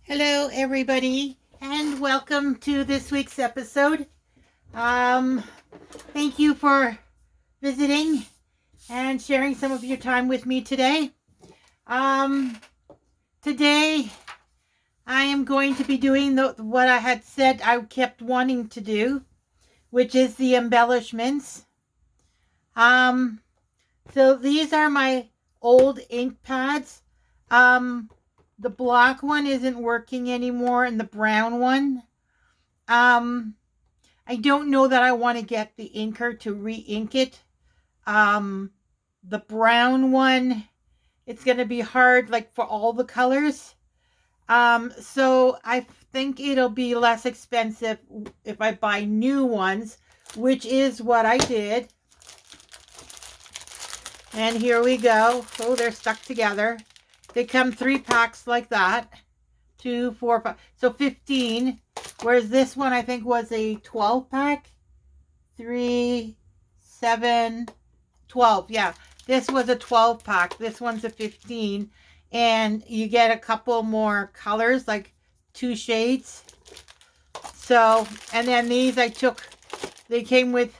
Hello, everybody, and welcome to this week's episode. Thank you for visiting and sharing some of your time with me today. Today I am going to be doing what I had said I kept wanting to do, which is the embellishments. So these are my old ink pads. The black one isn't working anymore, and the brown one. I don't know that I want to get the inker to re-ink it. The brown one, it's going to be hard, like for all the colors. So I think it'll be less expensive if I buy new ones, which is what I did. And here we go. Oh, they're stuck together. They come 3 packs like that. 2, 4, 5. So 15. Whereas this one I think was a 12 pack. 3, 7, 12. Yeah. This was a 12 pack. This one's a 15. And you get a couple more colors, like 2 shades. So, and then these they came with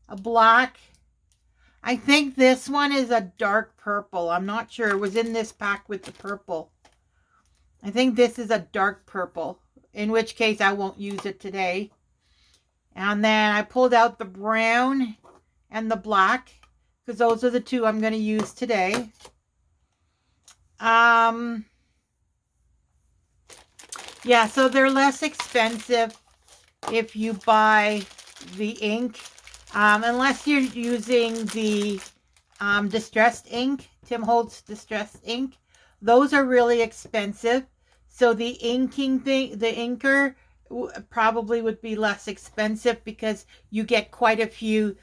a black. I think this one is a dark purple. I'm not sure. It was in this pack with the purple. I think this is a dark purple, in which case I won't use it today. And then I pulled out the brown and the black, because those are the 2 I'm going to use today. Yeah, so they're less expensive if you buy the ink. Unless you're using the distressed ink, Tim Holtz distressed ink. Those are really expensive. So the inking thing, the inker probably would be less expensive because you get quite a few,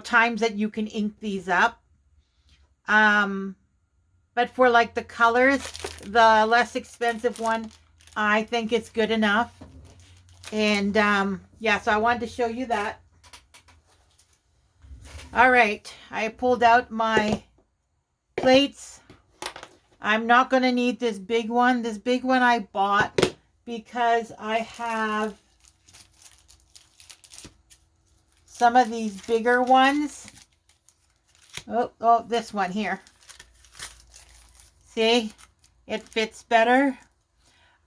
times that you can ink these up. But for like the colors, the less expensive one, I think it's good enough. And yeah, so I wanted to show you that. All right, I pulled out my plates. I'm not going to need this big one. This big one I bought because I have some of these bigger ones. Oh, this one here. See, it fits better.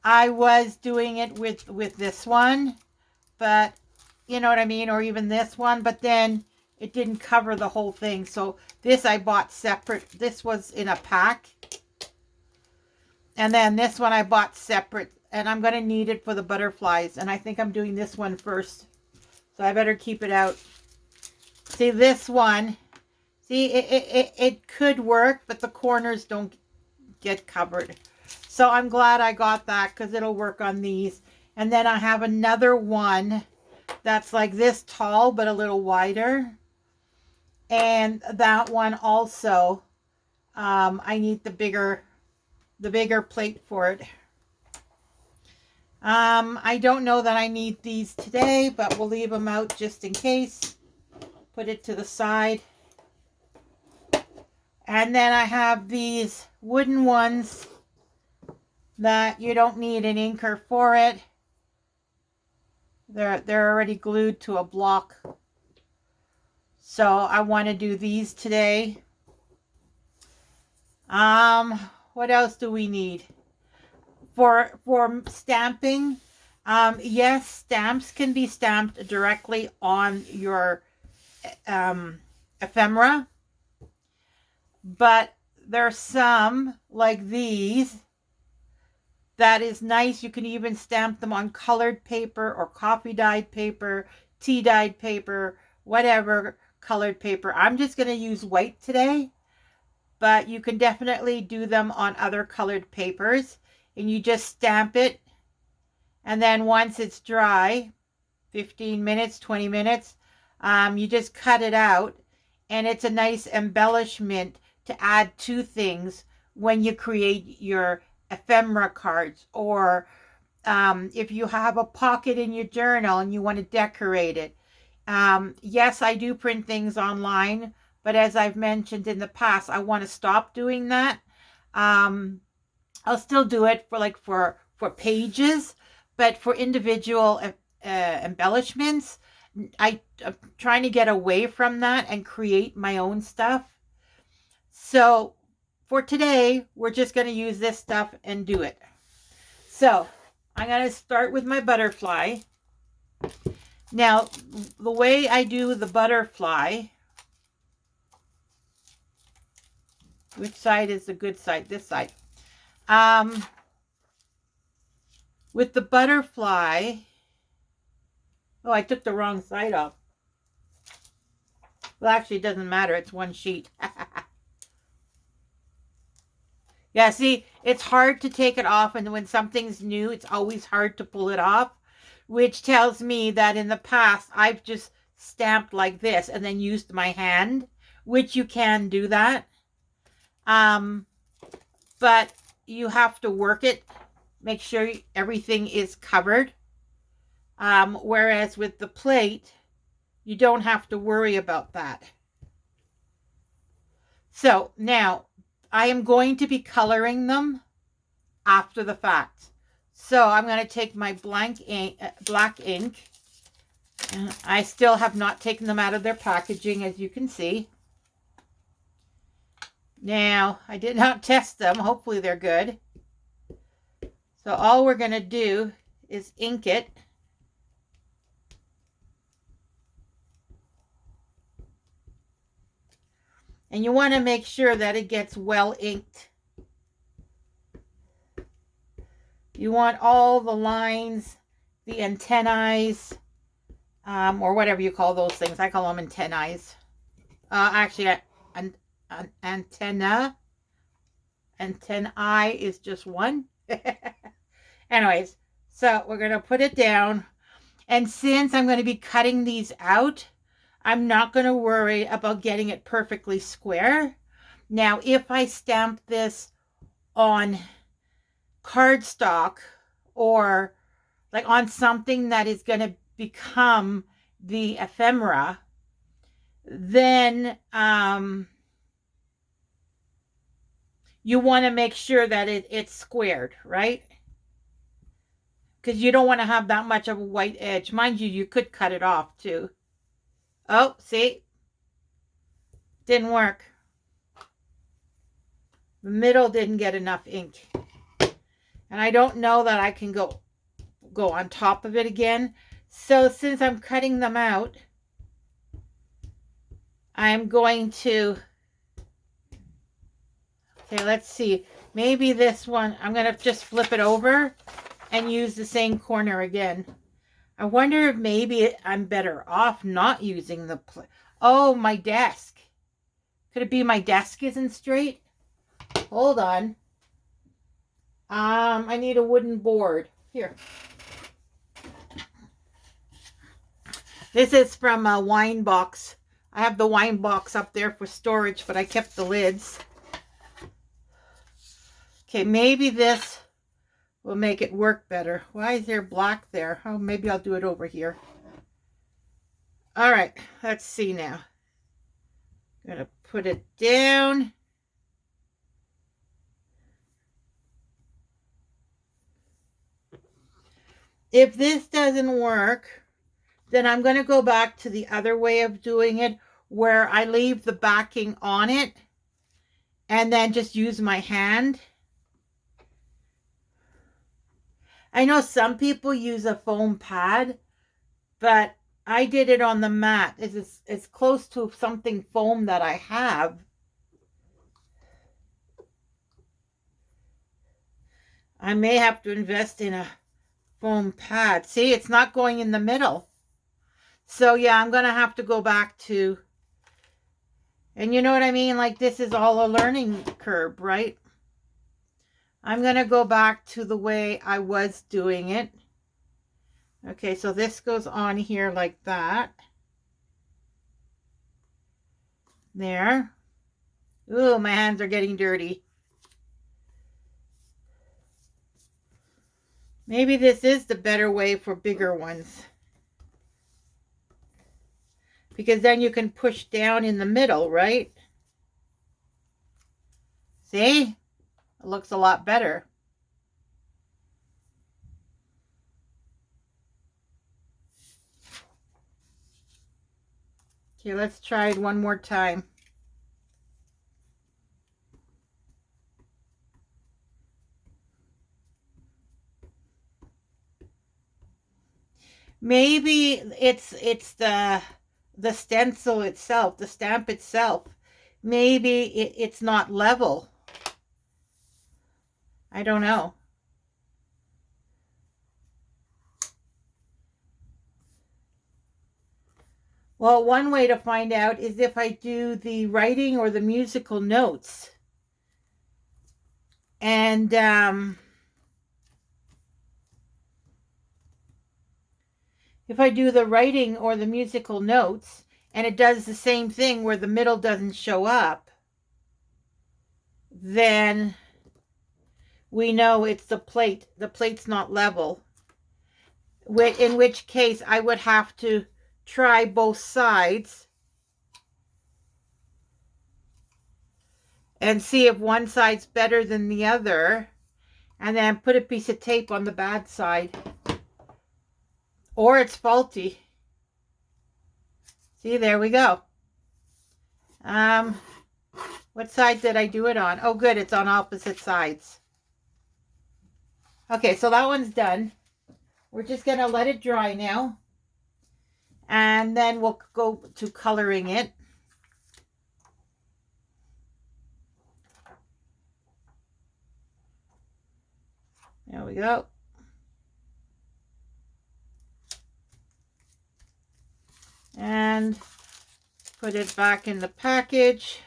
I was doing it with this one, but you know what I mean, or even this one, but then it didn't cover the whole thing. So this I bought separate. This was in a pack. And then this one I bought separate. And I'm going to need it for the butterflies. And I think I'm doing this one first. So I better keep it out. See, this one. See, it could work, but the corners don't get covered. So I'm glad I got that because it'll work on these. And then I have another one that's like this tall, but a little wider. And that one also, I need the bigger plate for it. I don't know that I need these today, but we'll leave them out just in case. Put it to the side. And then I have these wooden ones that you don't need an inker for it. They're already glued to a block. So I want to do these today. What else do we need? For stamping, yes, stamps can be stamped directly on your ephemera. But there's some, like these, that is nice. You can even stamp them on colored paper or coffee dyed paper, tea dyed paper, whatever colored paper. I'm just going to use white today, but you can definitely do them on other colored papers. And you just stamp it. And then once it's dry, 15 minutes, 20 minutes, you just cut it out. And it's a nice embellishment to add to things when you create your ephemera cards, or if you have a pocket in your journal and you want to decorate it. Yes, I do print things online, but as I've mentioned in the past, I want to stop doing that. I'll still do it for for pages, but for individual embellishments, I'm trying to get away from that and create my own stuff. So for today, we're just going to use this stuff and do it. So I'm going to start with my butterfly. Now, the way I do the butterfly, which side is the good side? This side. With the butterfly, oh, I took the wrong side off. Well, actually, it doesn't matter. It's one sheet. Yeah, see, it's hard to take it off, and when something's new, it's always hard to pull it off, which tells me that in the past, I've just stamped like this and then used my hand, which you can do that. But you have to work it, make sure everything is covered. Whereas with the plate, you don't have to worry about that. So now I am going to be coloring them after the fact. So I'm going to take my black ink. I still have not taken them out of their packaging, as you can see. Now, I did not test them. Hopefully they're good. So all we're going to do is ink it. And you want to make sure that it gets well inked. You want all the lines, the antennae, or whatever you call those things. I call them antennae. Actually, antennae is just one. Anyways, so we're going to put it down. And since I'm going to be cutting these out, I'm not going to worry about getting it perfectly square. Now, if I stamp this on cardstock or like on something that is going to become the ephemera, then you want to make sure that it's squared, right? Because you don't want to have that much of a white edge. Mind you, you could cut it off too. Oh, see? Didn't work. The middle didn't get enough ink. And I don't know that I can go on top of it again. So since I'm cutting them out, I'm going to... Okay, let's see. Maybe this one, I'm going to just flip it over and use the same corner again. I wonder if maybe I'm better off not using the... Oh, my desk. Could it be my desk isn't straight? Hold on. I need a wooden board. Here. This is from a wine box. I have the wine box up there for storage, but I kept the lids. Okay, maybe this will make it work better. Why is there black there? Oh, maybe I'll do it over here. All right, let's see now. I'm going to put it down. If this doesn't work, then I'm going to go back to the other way of doing it, where I leave the backing on it and then just use my hand. I know some people use a foam pad, but I did it on the mat. It's close to something foam that I have. I may have to invest in a foam pad. See, it's not going in the middle. So yeah, I'm going to have to go back to, and you know what I mean? Like, this is all a learning curve, right? I'm going to go back to the way I was doing it. Okay, so this goes on here like that. There. Ooh, my hands are getting dirty. Maybe this is the better way for bigger ones. Because then you can push down in the middle, right? See? It looks a lot better. Okay, let's try it one more time. Maybe it's the stencil itself, the stamp itself. Maybe it's not level. I don't know. Well, one way to find out is if I do the writing or the musical notes. And if I do the writing or the musical notes and it does the same thing where the middle doesn't show up, then we know it's the plate. The plate's not level. In which case I would have to try both sides and see if one side's better than the other, and then put a piece of tape on the bad side. Or it's faulty. See, there we go. What side did I do it on? Oh, good, it's on opposite sides. Okay, so that one's done. We're just going to let it dry now. And then we'll go to coloring it. There we go. And put it back in the package.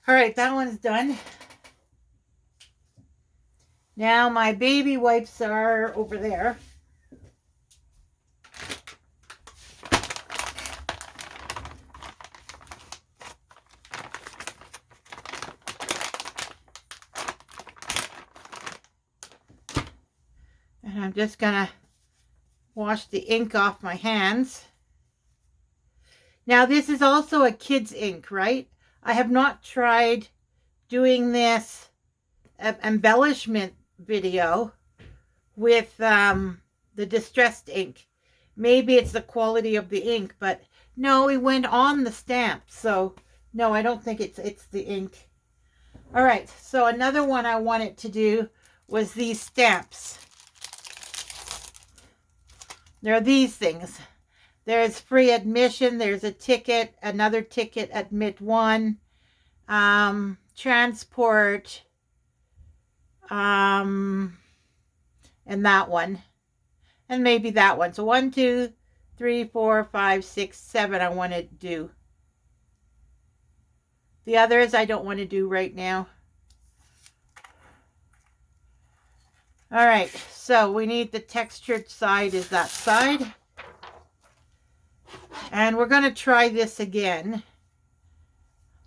All right, that one's done. Now my baby wipes are over there. And I'm just gonna wash the ink off my hands. Now this is also a kid's ink, right? I have not tried doing this embellishment video with the distressed ink. Maybe it's the quality of the ink, but no, it went on the stamp. So no, I don't think it's the ink. All right, so another one I wanted to do was these stamps. There are these things. There's free admission, there's a ticket, another ticket, admit one, transport, and that one, and maybe that one. So 1, 2, 3, 4, 5, 6, 7 I want to do. The others I don't want to do right now. All right, so we need the textured side is that side. And we're going to try this again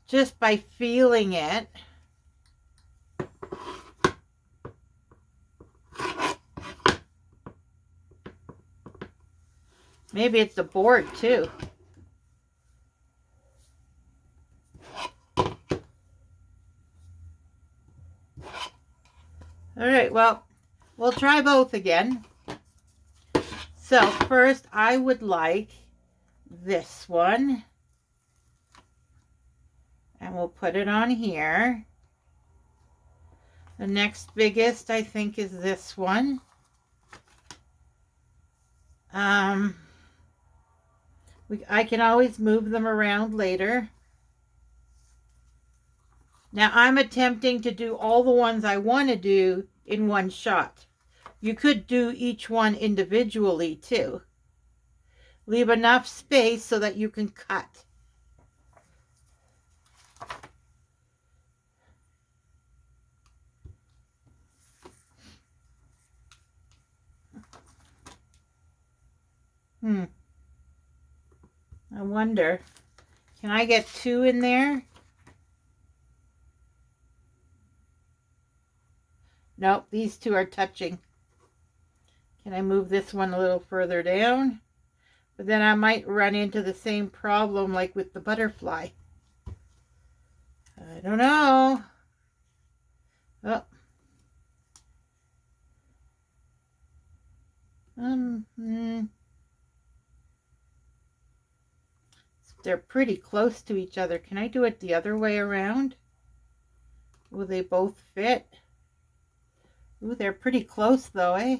just by feeling it. Maybe it's the board too. All right, well, we'll try both again. So first I would like this one, and we'll put it on here. The next biggest I think is this one. I can always move them around later. Now I'm attempting to do all the ones I want to do in one shot. You could do each one individually too. Leave enough space so that you can cut. I wonder, can I get 2 in there? Nope, these 2 are touching. Can I move this one a little further down? But then I might run into the same problem like with the butterfly. I don't know. Oh. They're pretty close to each other. Can I do it the other way around? Will they both fit? Ooh, they're pretty close though, eh?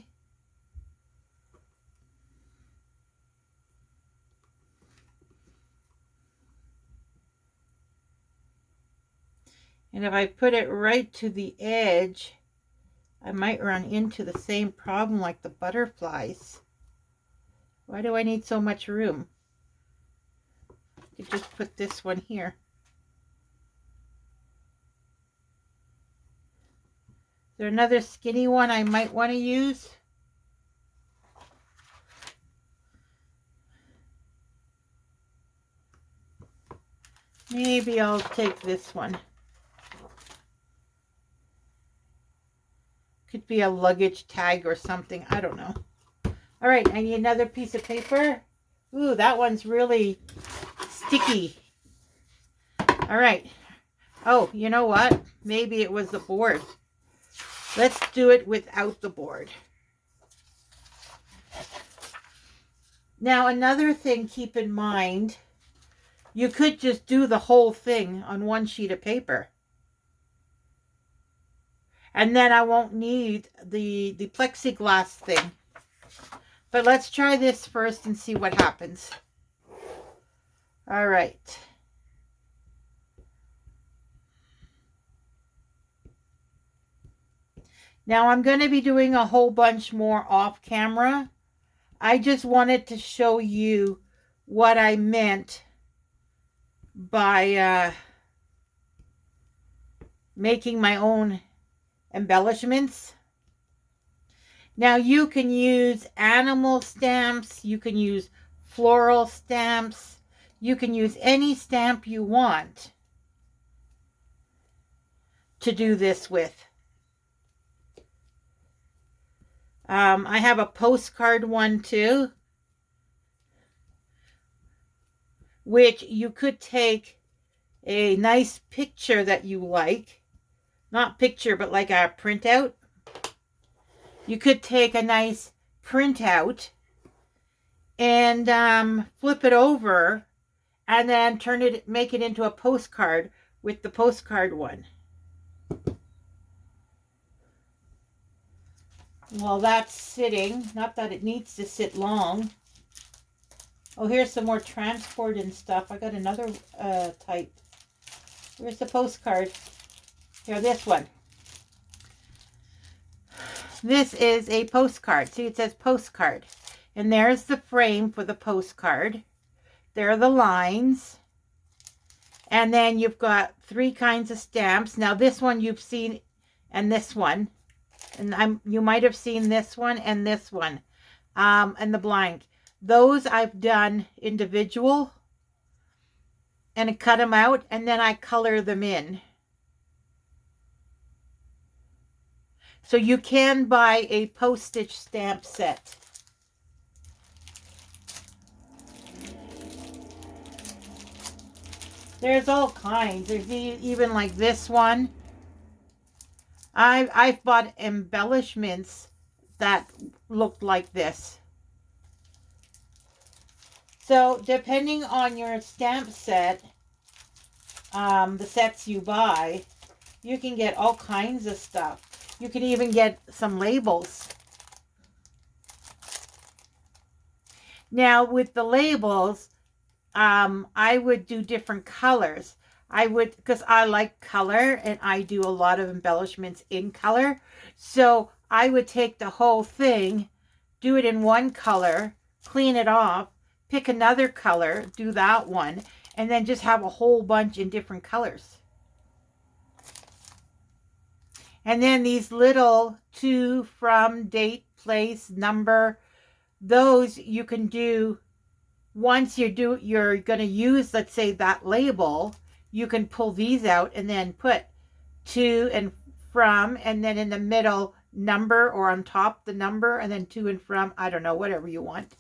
And if I put it right to the edge, I might run into the same problem like the butterflies. Why do I need so much room? I could just put this one here. Is there another skinny one I might want to use? Maybe I'll take this one. Could be a luggage tag or something. I don't know. All right, I need another piece of paper. Ooh, that one's really sticky. All right. Oh, you know what? Maybe it was the board. Let's do it without the board. Now, another thing, keep in mind, you could just do the whole thing on one sheet of paper. And then I won't need the plexiglass thing. But let's try this first and see what happens. All right. Now I'm going to be doing a whole bunch more off camera. I just wanted to show you what I meant by making my own embellishments. Now you can use animal stamps, you can use floral stamps, you can use any stamp you want to do this with. I have a postcard one too, which you could take a nice picture that you like, not picture, but like a printout. You could take a nice printout and flip it over and then make it into a postcard with the postcard one. Well, that's sitting. Not that it needs to sit long. Oh, here's some more transport and stuff. I got another type. Where's the postcard? Here, this one. This is a postcard. See, it says postcard. And there's the frame for the postcard. There are the lines. And then you've got 3 kinds of stamps. Now, this one you've seen, and this one. And you might have seen this one and this one. And the blank. Those I've done individual. And I cut them out. And then I color them in. So you can buy a postage stamp set. There's all kinds. There's even like this one. I've bought embellishments that looked like this. So depending on your stamp set, the sets you buy, you can get all kinds of stuff. You can even get some labels. Now with the labels, I would do different colors. Because I like color and I do a lot of embellishments in color. So I would take the whole thing, do it in one color, clean it off, pick another color, do that one, and then just have a whole bunch in different colors. And then these little to, from, date, place, number, those you can do once you're going to use, let's say, that label. You can pull these out and then put to and from, and then in the middle number, or on top the number, and then to and from, I don't know, whatever you want.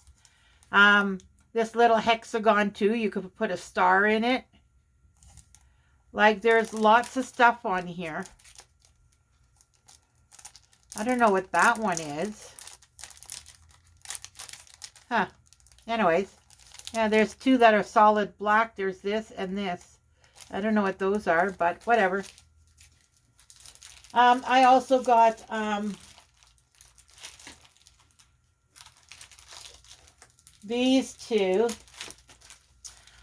This little hexagon too, you could put a star in it. Like, there's lots of stuff on here. I don't know what that one is. Huh. Anyways. Yeah, there's two that are solid black. There's this and this. I don't know what those are, but whatever. I also got these two.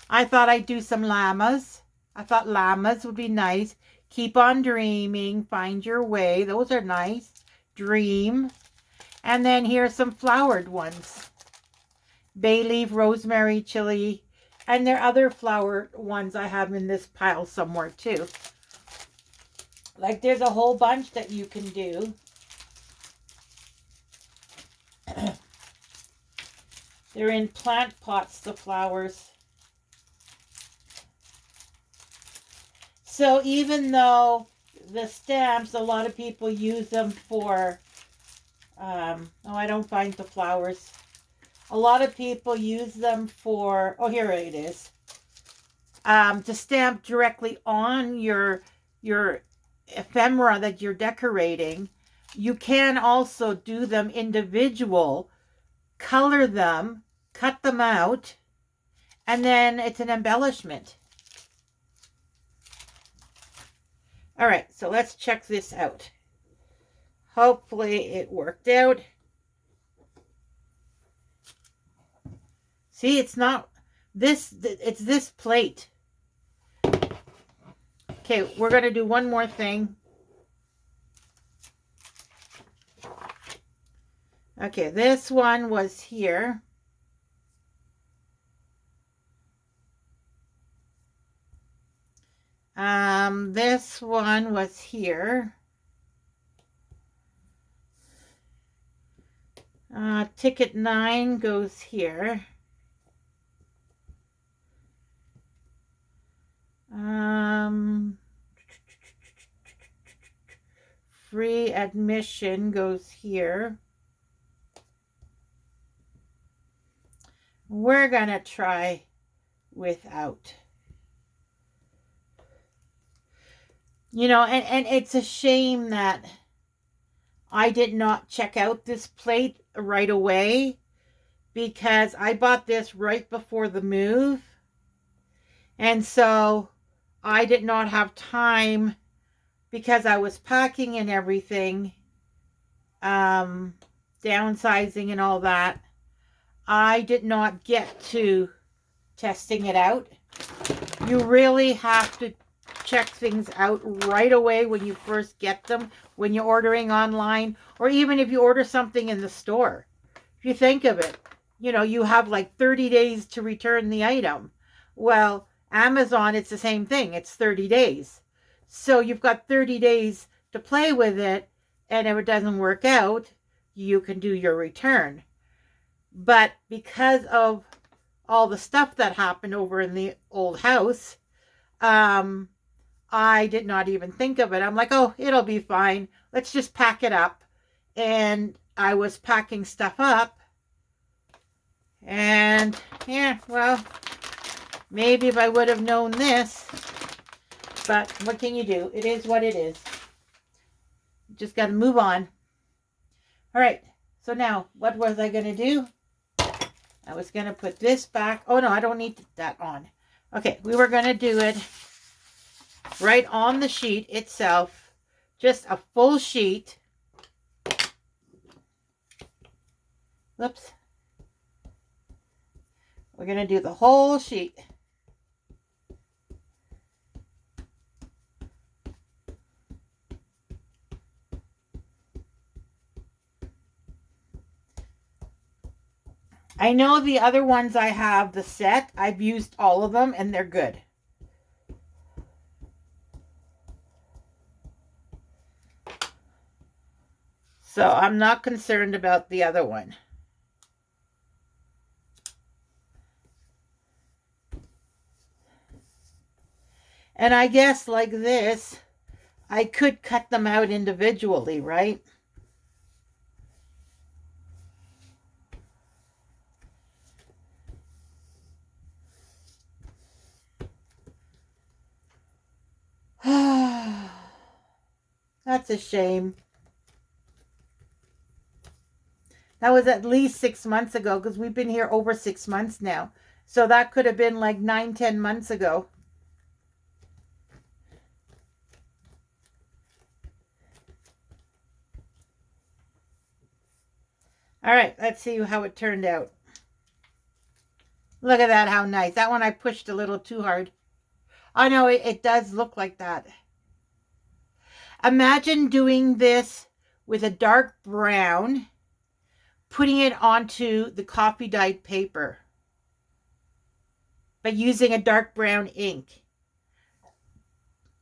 I thought I'd do some llamas. I thought llamas would be nice. Keep on dreaming. Find your way. Those are nice. Dream. And then here's some flowered ones. Bay leaf, rosemary, chili. And there are other flowered ones I have in this pile somewhere too. Like there's a whole bunch that you can do. They're in plant pots, the flowers. So even though the stamps, a lot of people use them for, oh, I don't find the flowers. A lot of people use them for, oh, here it is. To stamp directly on your ephemera that you're decorating. You can also do them individual, color them, cut them out, and then it's an embellishment. All right, so let's check this out. Hopefully it worked out. See, it's not this, it's this plate. Okay, we're going to do one more thing. Okay, this one was here. This one was here. Ticket 9 goes here. Free admission goes here. We're gonna try without. You know, and it's a shame that I did not check out this plate right away, because I bought this right before the move. And so I did not have time, because I was packing and everything, downsizing and all that. I did not get to testing it out. You really have to check things out right away when you first get them, when you're ordering online, or even if you order something in the store. If you think of it, you know, you have like 30 days to return the item. Well, Amazon, it's the same thing. It's 30 days. So you've got 30 days to play with it, and if it doesn't work out, you can do your return. But because of all the stuff that happened over in the old house, I did not even think of it. I'm like, oh, it'll be fine. Let's just pack it up. And I was packing stuff up. And yeah, well, maybe if I would have known this. But what can you do? It is what it is. Just got to move on. All right. So now, what was I going to do? I was going to put this back. Oh, no, I don't need that on. Okay, we were going to do it right on the sheet itself. Just a full sheet. Whoops. We're going to do the whole sheet. I know the other ones I have, the set, I've used all of them and they're good. So I'm not concerned about the other one. And I guess like this, I could cut them out individually, right? That's a shame. That was at least 6 months ago because we've been here over 6 months now. So that could have been like 9, 10 months ago. All right, let's see how it turned out. Look at that, how nice. That one I pushed a little too hard. I know it does look like that. Imagine doing this with a dark brown, putting it onto the coffee dyed paper, but using a dark brown ink.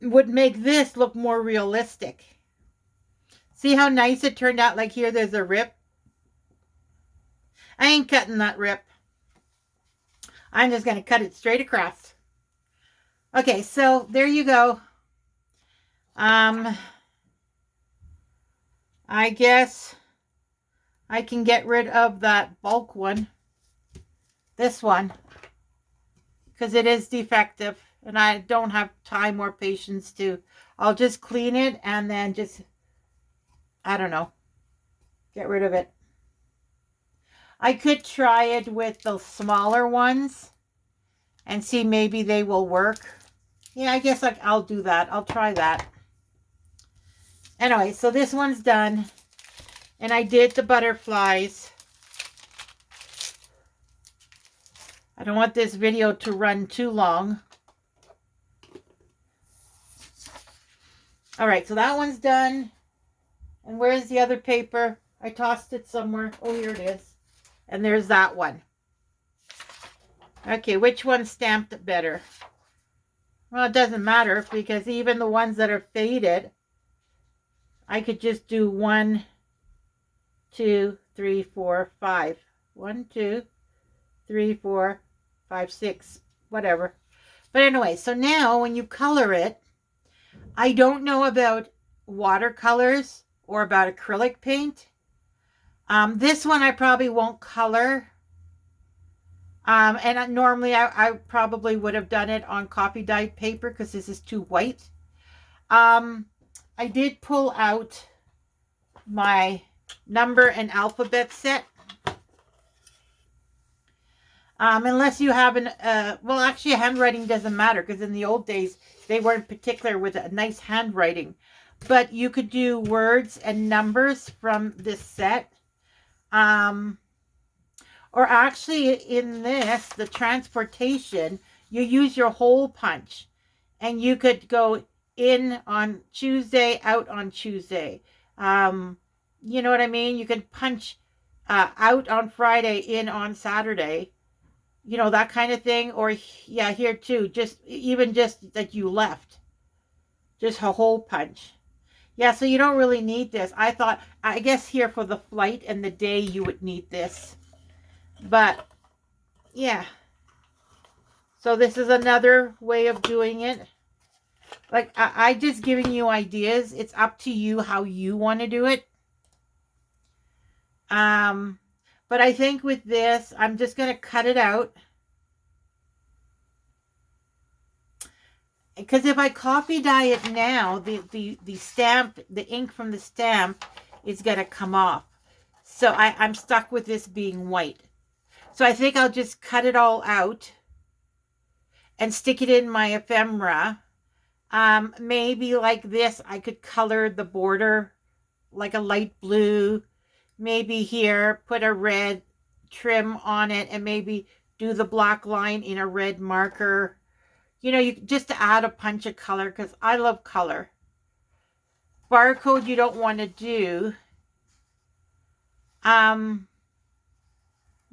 Would make this look more realistic. See how nice it turned out? Like here, there's a rip. I ain't cutting that rip. I'm just going to cut it straight across. Okay, so there you go. I guess I can get rid of that bulk one. This one. Because it is defective. And I don't have time or patience to. I'll just clean it and then just, I don't know, get rid of it. I could try it with the smaller ones and see maybe they will work. Yeah, I guess I'll do that. I'll try that. Anyway, so this one's done. And I did the butterflies. I don't want this video to run too long. All right, so that one's done. And where's the other paper? I tossed it somewhere. Oh, here it is. And there's that one. Okay, which one stamped it better? Well, it doesn't matter because even the ones that are faded, I could just do 1, 2, 3, 4, 5. 1, 2, 3, 4, 5, 6, whatever. But anyway, so now when you color it, I don't know about watercolors or about acrylic paint. This one I probably won't color. And normally I probably would have done it on coffee dyed paper because this is too white. I did pull out my number and alphabet set. Unless you have well, actually handwriting doesn't matter because in the old days, they weren't particular with a nice handwriting. But you could do words and numbers from this set. Or actually in this, the transportation, you use your hole punch. And you could go in on Tuesday, out on Tuesday. You know what I mean? You can punch out on Friday, in on Saturday. You know, that kind of thing. Or, yeah, here too. Even just that you left. Just a hole punch. Yeah, so you don't really need this. I guess here for the flight and the day you would need this. But, yeah. So this is another way of doing it. Like, I just giving you ideas. It's up to you how you want to do it. But I think with this, I'm just going to cut it out. Because if I coffee dye it now, the stamp, the ink from the stamp is going to come off. So I'm stuck with this being white. So I think I'll just cut it all out and stick it in my ephemera. Maybe like this, I could color the border like a light blue. Maybe here, put a red trim on it and maybe do the black line in a red marker. You know, just to add a punch of color because I love color. Barcode you don't want to do.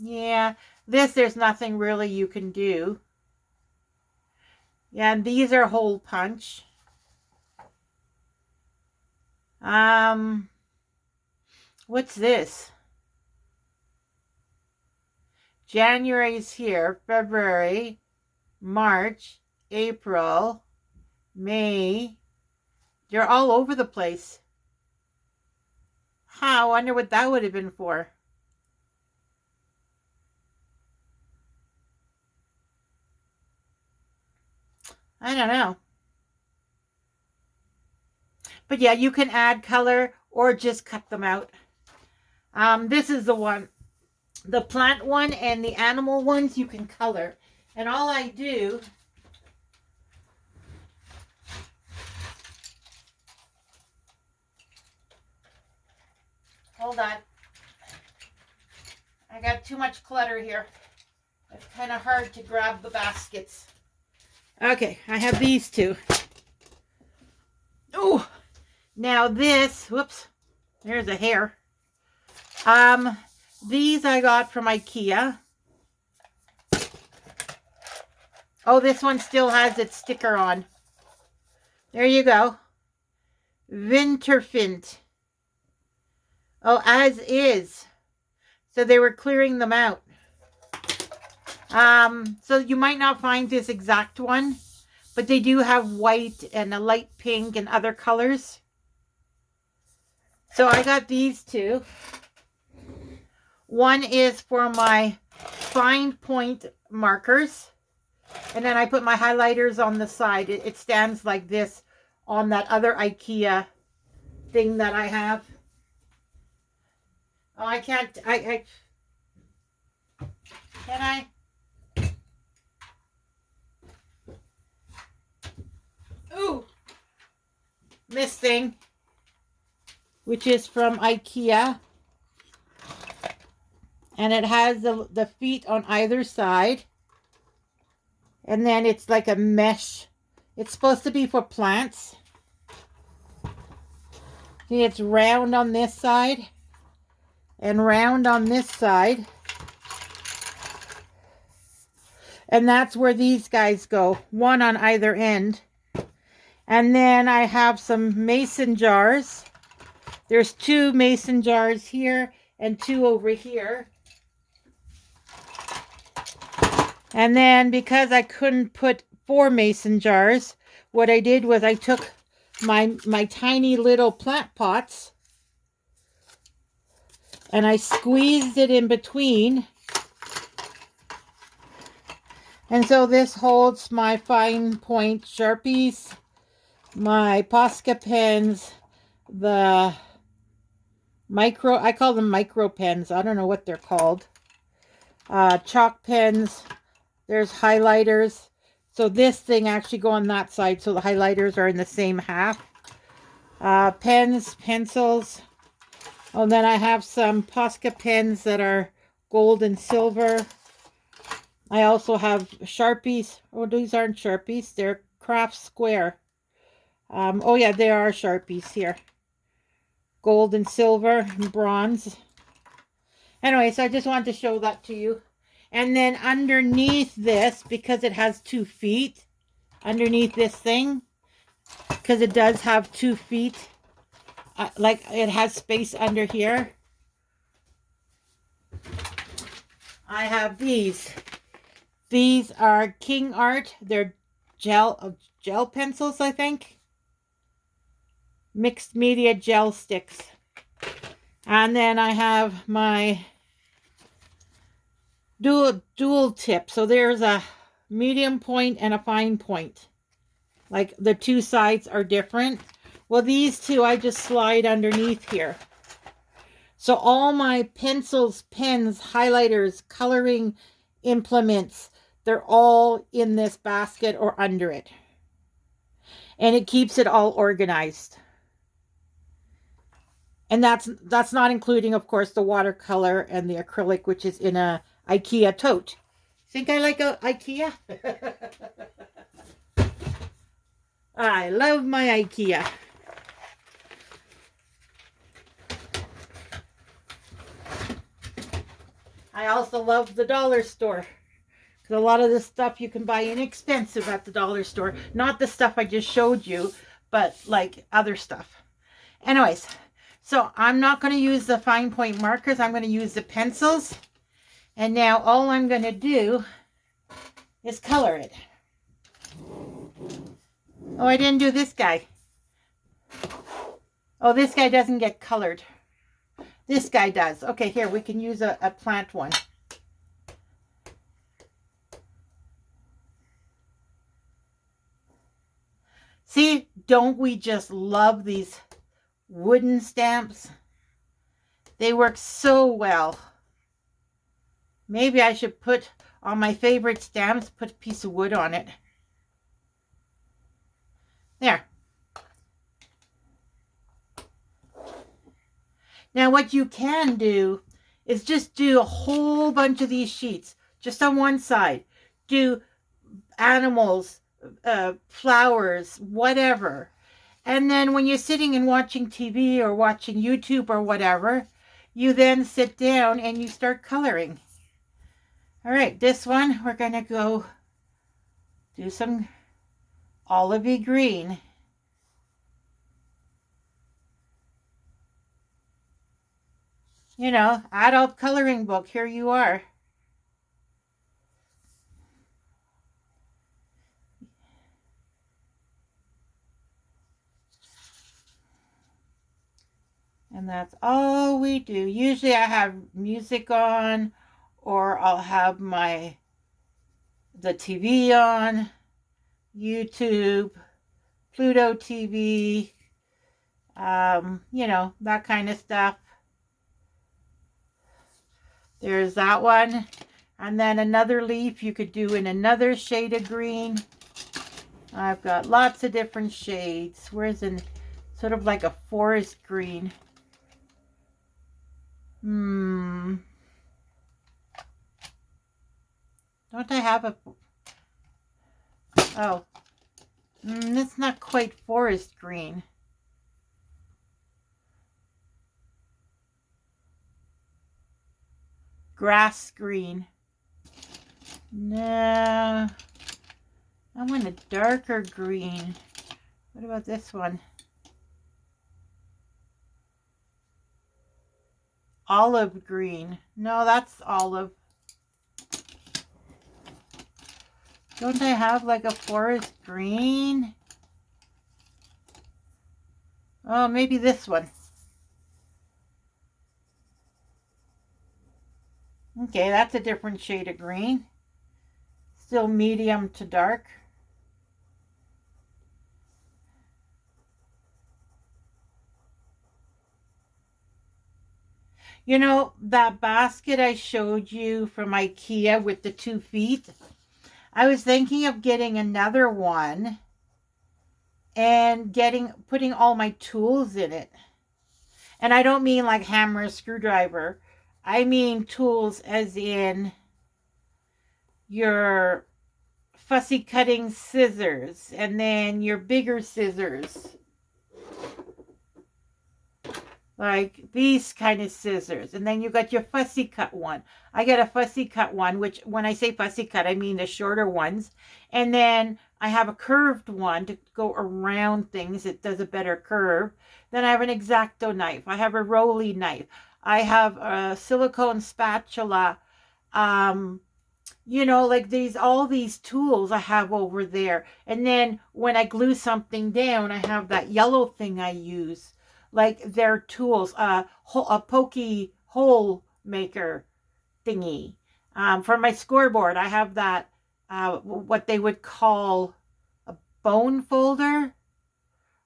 Yeah, there's nothing really you can do. Yeah, and these are hole punch. What's this? January's here, February, March, April, May. They're all over the place. I wonder what that would have been for. I don't know. But yeah, you can add color or just cut them out. This is the one. The plant one and the animal ones you can color. And all I do... Hold on. I got too much clutter here. It's kind of hard to grab the baskets. Okay, I have these two. Oh, now this, whoops, there's a hair. These I got from IKEA. Oh, this one still has its sticker on. There you go. Winterfint. Oh, as is. So they were clearing them out. So you might not find this exact one, but they do have white and a light pink and other colors. So I got these two. One is for my fine point markers. And then I put my highlighters on the side. It stands like this on that other IKEA thing that I have. Oh, I can't, can I? Ooh, this thing, which is from IKEA. And it has the feet on either side. And then it's like a mesh. It's supposed to be for plants. See, it's round on this side. And round on this side. And that's where these guys go. One on either end. And then I have some mason jars. There's 2 mason jars here and 2 over here. And then because I couldn't put 4 mason jars, what I did was I took my tiny little plant pots and I squeezed it in between. And so this holds my fine point Sharpies, my Posca pens, the micro, I call them micro pens. I don't know what they're called. Chalk pens. There's highlighters. So this thing actually go on that side. So the highlighters are in the same half. Pens, pencils. Oh, then I have some Posca pens that are gold and silver. I also have Sharpies. Oh, these aren't Sharpies. They're Craft Square. Oh yeah, there are Sharpies here. Gold and silver and bronze. Anyway, so I just wanted to show that to you. And then underneath this, because it has 2 feet, underneath this thing, because it does have 2 feet, like it has space under here, I have these. These are King Art. They're gel pencils, I think. Mixed media gel sticks. And then I have my dual tip. So there's a medium point and a fine point. Like the 2 sides are different. Well, these 2 I just slide underneath here. So all my pencils, pens, highlighters, coloring implements, they're all in this basket or under it. And it keeps it all organized. And that's not including, of course, the watercolor and the acrylic, which is in a IKEA tote. Think I like a IKEA? I love my IKEA. I also love the dollar store. Because a lot of this stuff you can buy inexpensive at the dollar store. Not the stuff I just showed you, but like other stuff. Anyways, so I'm not going to use the fine point markers. I'm going to use the pencils. And now all I'm going to do is color it. Oh, I didn't do this guy. Oh, this guy doesn't get colored. This guy does. Okay, here, we can use a plant one. See, don't we just love these wooden stamps? They work so well. Maybe I should put on my favorite stamps, put a piece of wood on it. There. Now what you can do is just do a whole bunch of these sheets, just on one side. Do animals, flowers, whatever. And then when you're sitting and watching TV or watching YouTube or whatever, you then sit down and you start coloring. All right, this one, we're going to go do some olivey green. You know, adult coloring book, here you are. And that's all we do. Usually I have music on, or I'll have the TV on, YouTube, Pluto TV, you know, that kind of stuff. There's that one. And then another leaf you could do in another shade of green. I've got lots of different shades. Where's in sort of like a forest green? Don't I have a... Oh. That's not quite forest green. Grass green. No. I want a darker green. What about this one? Olive green. No, that's olive. Don't I have like a forest green? Oh, maybe this one. Okay, that's a different shade of green. Still medium to dark. You know, that basket I showed you from IKEA with the 2 feet, I was thinking of getting another one and putting all my tools in it. And I don't mean like hammer, screwdriver. I mean tools as in your fussy cutting scissors and then your bigger scissors. Like these kind of scissors. And then you got your fussy cut one. I got a fussy cut one, which when I say fussy cut, I mean the shorter ones. And then I have a curved one to go around things. It does a better curve. Then I have an X-Acto knife. I have a Rolly knife. I have a silicone spatula. You know, like all these tools I have over there. And then when I glue something down, I have that yellow thing I use. Like their tools, a pokey hole maker thingy. For my scoreboard, I have that, what they would call a bone folder.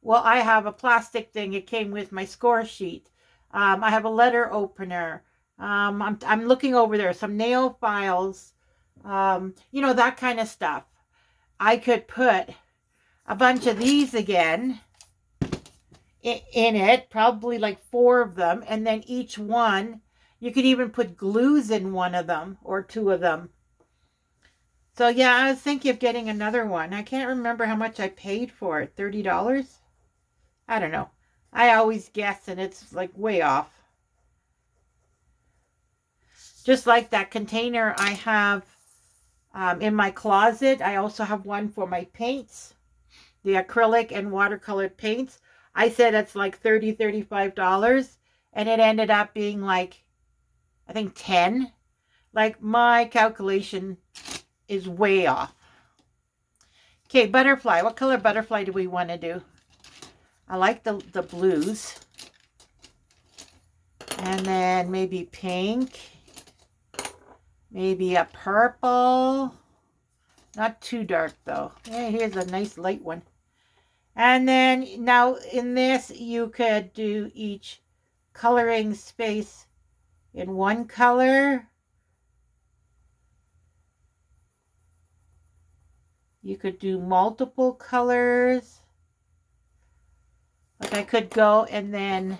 Well, I have a plastic thing. It came with my score sheet. I have a letter opener. I'm looking over there, some nail files, you know, that kind of stuff. I could put a bunch of these again in it, probably like 4 of them, and then each one, you could even put glues in one of them or 2 of them. So yeah, I was thinking of getting another one. I can't remember how much I paid for it. $30? I don't know. I always guess and it's like way off. Just like that container I have in my closet. I also have one for my paints, the acrylic and watercolor paints. I said it's like $30, $35, and it ended up being like, I think 10. Like my calculation is way off. Okay, butterfly. What color butterfly do we want to do? I like the blues. And then maybe pink. Maybe a purple. Not too dark though. Hey, here's a nice light one. And then now in this, you could do each coloring space in one color. You could do multiple colors. Like I could go and then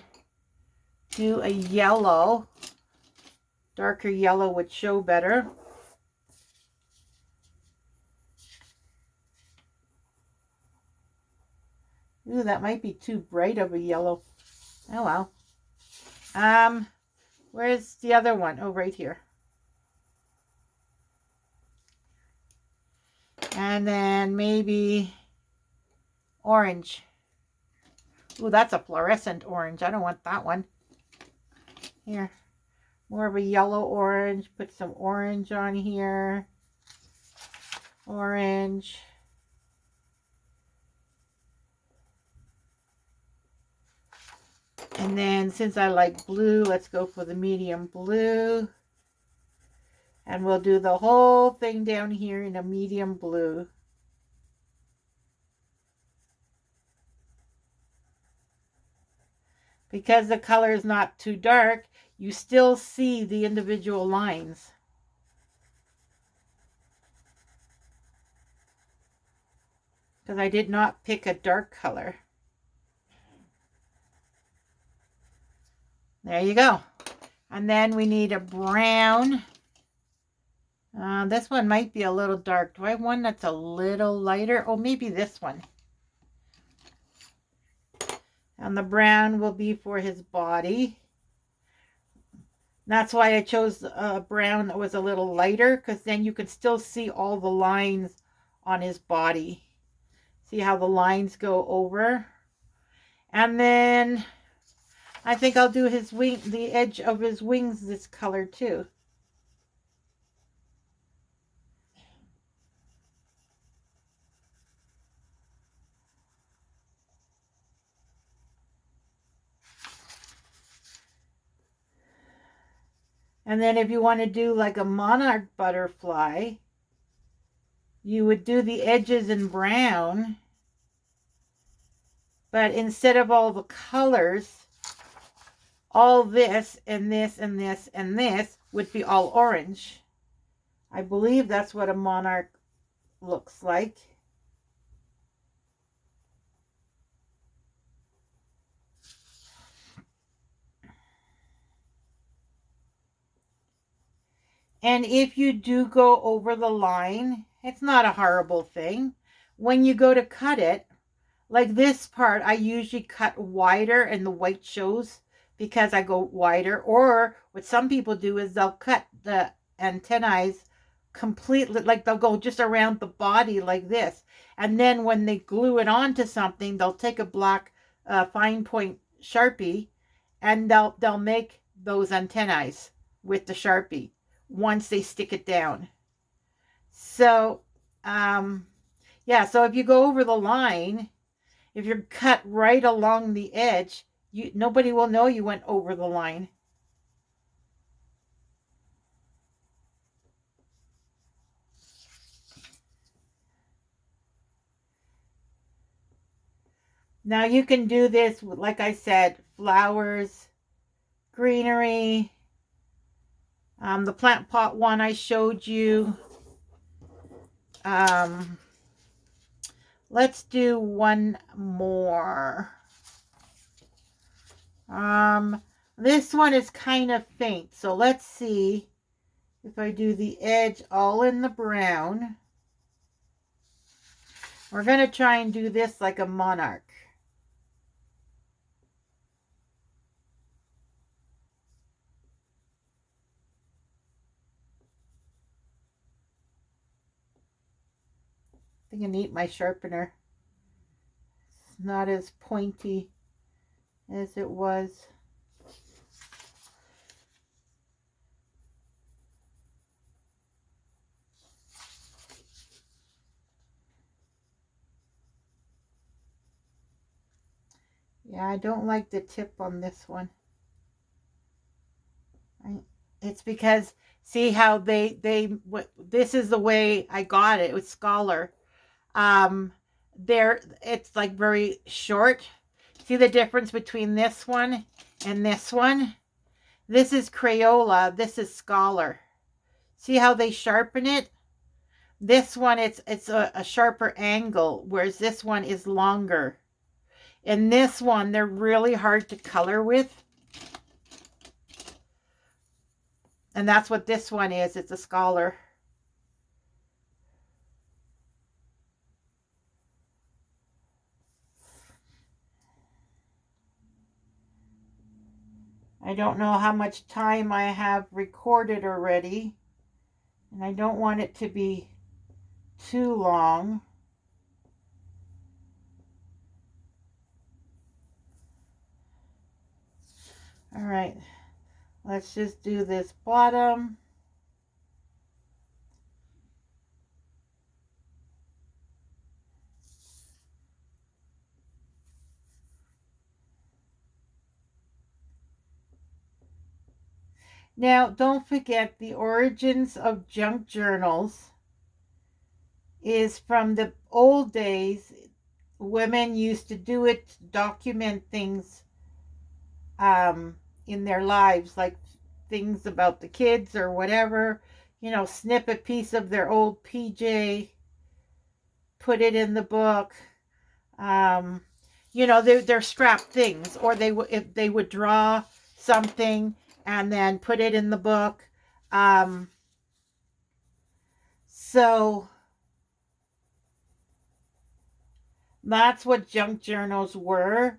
do a yellow. Darker yellow would show better. Ooh, that might be too bright of a yellow. Oh well. Where's the other one? Oh, right here. And then maybe orange. Ooh, that's a fluorescent orange. I don't want that one. Here. More of a yellow orange. Put some orange on here. Orange. And then since I like blue, let's go for the medium blue. And we'll do the whole thing down here in a medium blue. Because the color is not too dark, you still see the individual lines. Because I did not pick a dark color. There you go. And then we need a brown. This one might be a little dark. Do I have one that's a little lighter? Oh, maybe this one. And the brown will be for his body. That's why I chose a brown that was a little lighter, because then you can still see all the lines on his body. See how the lines go over? And then I think I'll do his wing, the edge of his wings this color too. And then if you want to do like a monarch butterfly, you would do the edges in brown. But instead of all the colors, all this and this and this and this would be all orange. I believe that's what a monarch looks like. And if you do go over the line, it's not a horrible thing. When you go to cut it, like this part, I usually cut wider and the white shows because I go wider. Or what some people do is they'll cut the antennae completely, like they'll go just around the body like this. And then when they glue it onto something, they'll take a black fine point Sharpie and they'll make those antennae with the Sharpie once they stick it down. So, yeah, so if you go over the line, if you're cut right along the edge, nobody will know you went over the line. Now you can do this, like I said, flowers, greenery. The plant pot one I showed you. Let's do one more. This one is kind of faint, so let's see if I do the edge all in the brown. We're going to try and do this like a monarch. I think I need my sharpener. It's not as pointy as it was. Yeah, I don't like the tip on this one. It's because, see how this is the way I got it with Scholar. It's like very short. See the difference between this one and this one? This is Crayola. This is Scholar. See how they sharpen it? This one, it's a sharper angle, whereas this one is longer. And this one, they're really hard to color with. And that's what this one is. It's a Scholar. I don't know how much time I have recorded already. And I don't want it to be too long. All right, let's just do this bottom. Now, don't forget the origins of junk journals is from the old days. Women used to do it to document things in their lives, like things about the kids or whatever. You know, snip a piece of their old PJ, put it in the book. You know, they're strapped things, or if they would draw something and then put it in the book. So that's what junk journals were.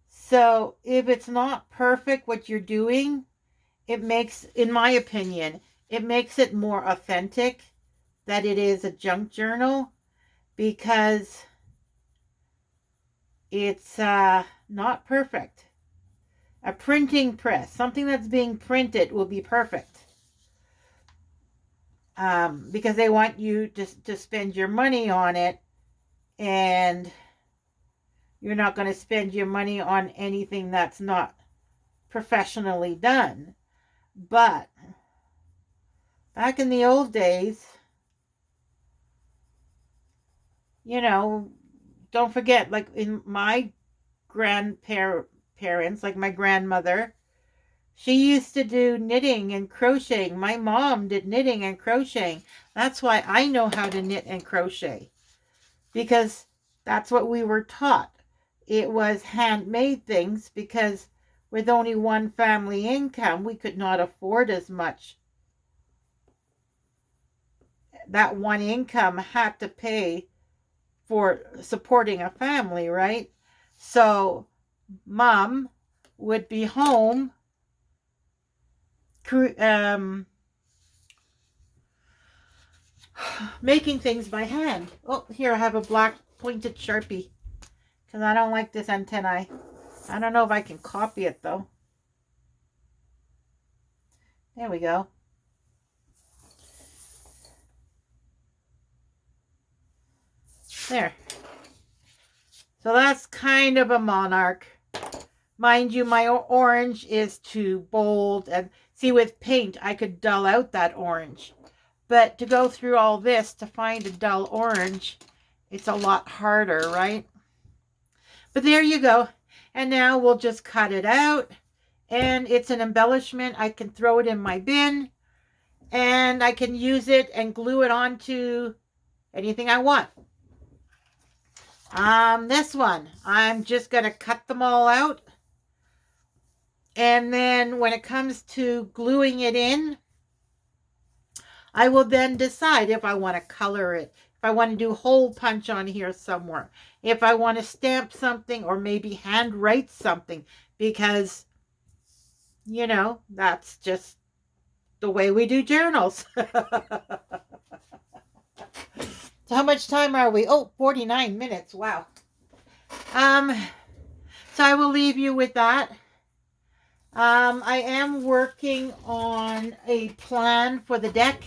So if it's not perfect what you're doing, it makes, in my opinion, it makes it more authentic that it is a junk journal, because it's not perfect. A printing press, something that's being printed, will be perfect. Because they want you to spend your money on it, and you're not going to spend your money on anything that's not professionally done. But back in the old days, you know, don't forget, like in my grandparents, like my grandmother, she used to do knitting and crocheting. My mom did knitting and crocheting. That's why I know how to knit and crochet, because that's what we were taught. It was handmade things, because with only one family income, we could not afford as much. That one income had to pay for supporting a family, right? So mom would be home making things by hand. Oh, here I have a black pointed Sharpie, because I don't like this antennae. I don't know if I can copy it though. There we go. There. So that's kind of a monarch. Mind you, my orange is too bold. And see, with paint, I could dull out that orange. But to go through all this to find a dull orange, it's a lot harder, right? But there you go. And now we'll just cut it out. And it's an embellishment. I can throw it in my bin. And I can use it and glue it onto anything I want. This one, I'm just going to cut them all out. And then when it comes to gluing it in, I will then decide if I want to color it, if I want to do hole punch on here somewhere, if I want to stamp something, or maybe handwrite something, because, you know, that's just the way we do journals. So how much time are we? Oh, 49 minutes. Wow. So I will leave you with that. I am working on a plan for the deck.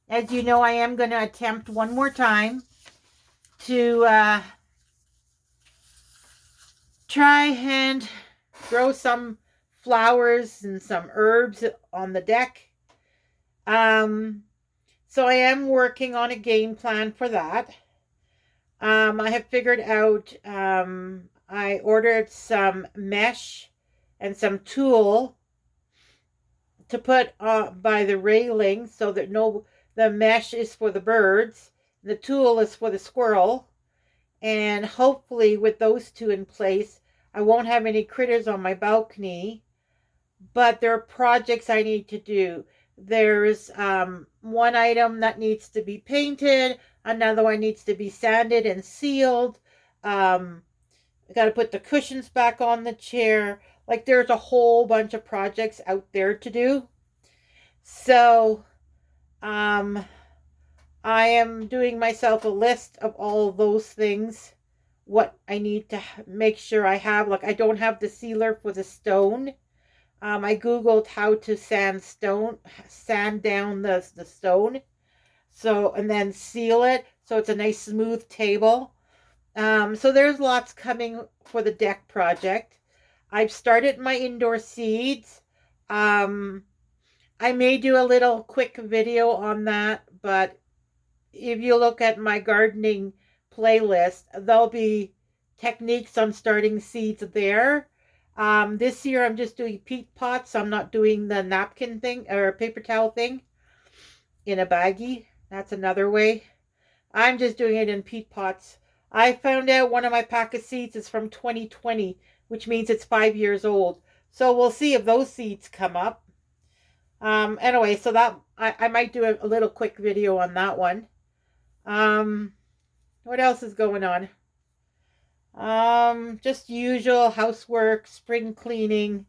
As you know, I am going to attempt one more time to try and grow some flowers and some herbs on the deck. So I am working on a game plan for that. I have figured out, I ordered some mesh and some tulle, to put by the railing so that the mesh is for the birds. The tulle is for the squirrel. And hopefully with those two in place, I won't have any critters on my balcony. But there are projects I need to do. There's one item that needs to be painted. Another one needs to be sanded and sealed. I got to put the cushions back on the chair. Like, there's a whole bunch of projects out there to do. So, I am doing myself a list of all of those things. What I need to make sure I have. Like, I don't have the sealer for the stone. I Googled how to sand down the stone. So, and then seal it. So it's a nice smooth table. So there's lots coming for the deck project. I've started my indoor seeds. I may do a little quick video on that, but if you look at my gardening playlist, there'll be techniques on starting seeds there. This year I'm just doing peat pots. I'm not doing the napkin thing or paper towel thing in a baggie. That's another way. I'm just doing it in peat pots. I found out one of my pack of seeds is from 2020, which means it's 5 years old. So we'll see if those seeds come up. Anyway, so that I might do a little quick video on that one. What else is going on? Just usual housework, spring cleaning.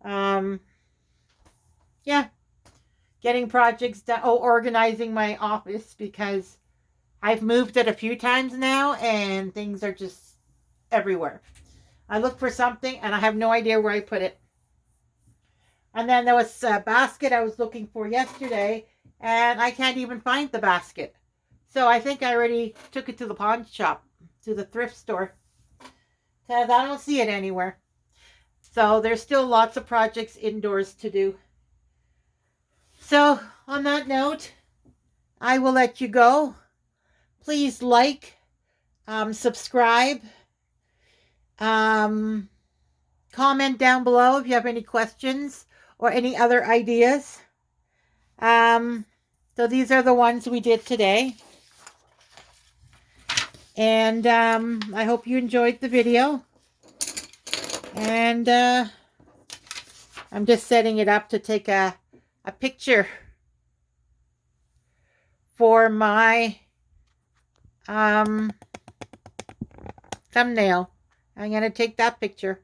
Yeah. Getting projects done. Oh, organizing my office because I've moved it a few times now and things are just everywhere. I look for something and I have no idea where I put it. And then there was a basket I was looking for yesterday and I can't even find the basket. So I think I already took it to the pawn shop, to the thrift store, because I don't see it anywhere. So there's still lots of projects indoors to do. So on that note, I will let you go. Please like, subscribe, comment down below if you have any questions or any other ideas. So these are the ones we did today. And I hope you enjoyed the video. And I'm just setting it up to take a picture for my thumbnail. I'm going to take that picture.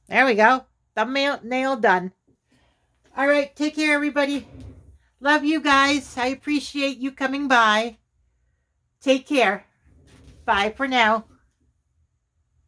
There we go. Thumbnail done. All right. Take care, everybody. Love you guys. I appreciate you coming by. Take care. Bye for now.